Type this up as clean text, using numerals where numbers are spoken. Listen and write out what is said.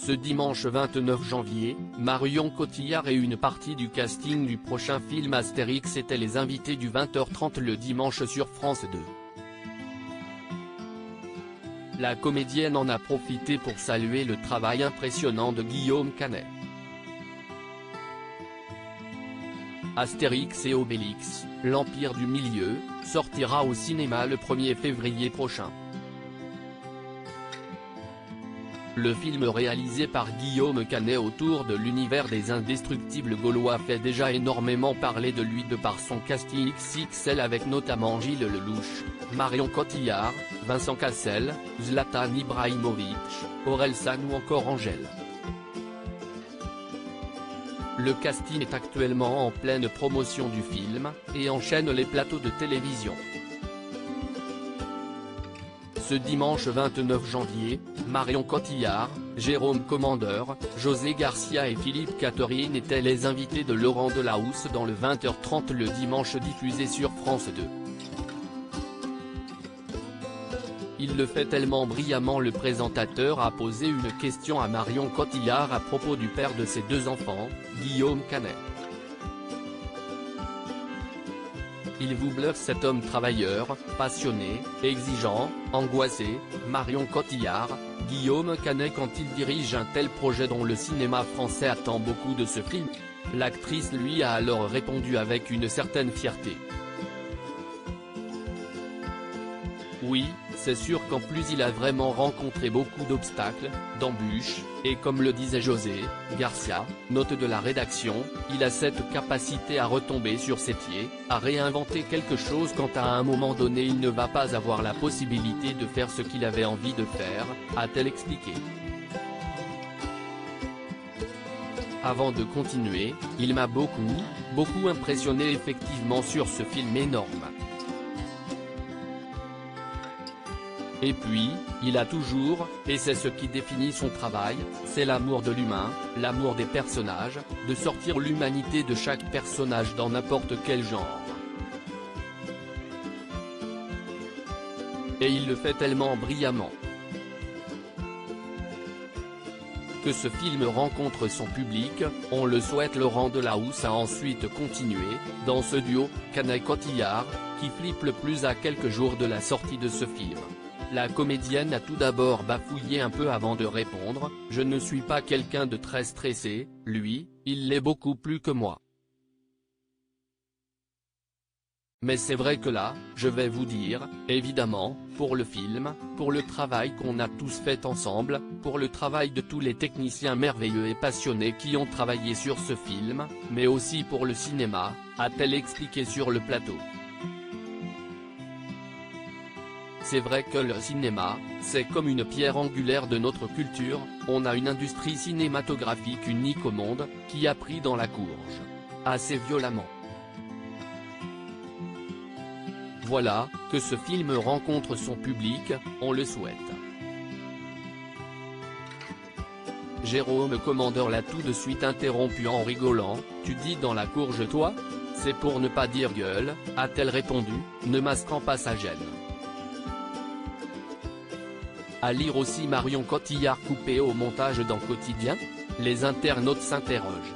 Ce dimanche 29 janvier, Marion Cotillard et une partie du casting du prochain film Astérix étaient les invités du 20h30 le dimanche sur France 2. La comédienne en a profité pour saluer le travail impressionnant de Guillaume Canet. Astérix et Obélix, l'Empire du Milieu, sortira au cinéma le 1er février prochain. Le film réalisé par Guillaume Canet autour de l'univers des indestructibles gaulois fait déjà énormément parler de lui de par son casting XXL avec notamment Gilles Lelouch, Marion Cotillard, Vincent Cassel, Zlatan Ibrahimovic, Orelsan ou encore Angèle. Le casting est actuellement en pleine promotion du film, et enchaîne les plateaux de télévision. Ce dimanche 29 janvier, Marion Cotillard, Jérôme Commandeur, José Garcia et Philippe Catherine étaient les invités de Laurent Delahousse dans le 20h30 le dimanche diffusé sur France 2. Il le fait tellement brillamment. Le présentateur a posé une question à Marion Cotillard à propos du père de ses deux enfants, Guillaume Canet. Il vous bluffe cet homme travailleur, passionné, exigeant, angoissé, Marion Cotillard, Guillaume Canet quand il dirige un tel projet dont le cinéma français attend beaucoup de ce film. L'actrice lui a alors répondu avec une certaine fierté. Oui, c'est sûr qu'en plus il a vraiment rencontré beaucoup d'obstacles, d'embûches, et comme le disait José Garcia, note de la rédaction, il a cette capacité à retomber sur ses pieds, à réinventer quelque chose quand à un moment donné il ne va pas avoir la possibilité de faire ce qu'il avait envie de faire, a-t-elle expliqué. Avant de continuer, il m'a beaucoup impressionné effectivement sur ce film énorme. Et puis, il a toujours, et c'est ce qui définit son travail, c'est l'amour de l'humain, l'amour des personnages, de sortir l'humanité de chaque personnage dans n'importe quel genre. Et il le fait tellement brillamment. Que ce film rencontre son public, on le souhaite. Laurent Delahousse a ensuite continué, dans ce duo, Canet-Cotillard, qui flippe le plus à quelques jours de la sortie de ce film. La comédienne a tout d'abord bafouillé un peu avant de répondre, « Je ne suis pas quelqu'un de très stressé, lui, il l'est beaucoup plus que moi. Mais c'est vrai que là, je vais vous dire, évidemment, pour le film, pour le travail qu'on a tous fait ensemble, pour le travail de tous les techniciens merveilleux et passionnés qui ont travaillé sur ce film, mais aussi pour le cinéma », a-t-elle expliqué sur le plateau. C'est vrai que le cinéma, c'est comme une pierre angulaire de notre culture, on a une industrie cinématographique unique au monde, qui a pris dans la courge. Assez violemment. Voilà, que ce film rencontre son public, on le souhaite. Jérôme Commandeur l'a tout de suite interrompu en rigolant, « Tu dis dans la courge toi ? C'est pour ne pas dire gueule », a-t-elle répondu, ne masquant pas sa gêne. À lire aussi Marion Cotillard coupée au montage dans Quotidien ? Les internautes s'interrogent.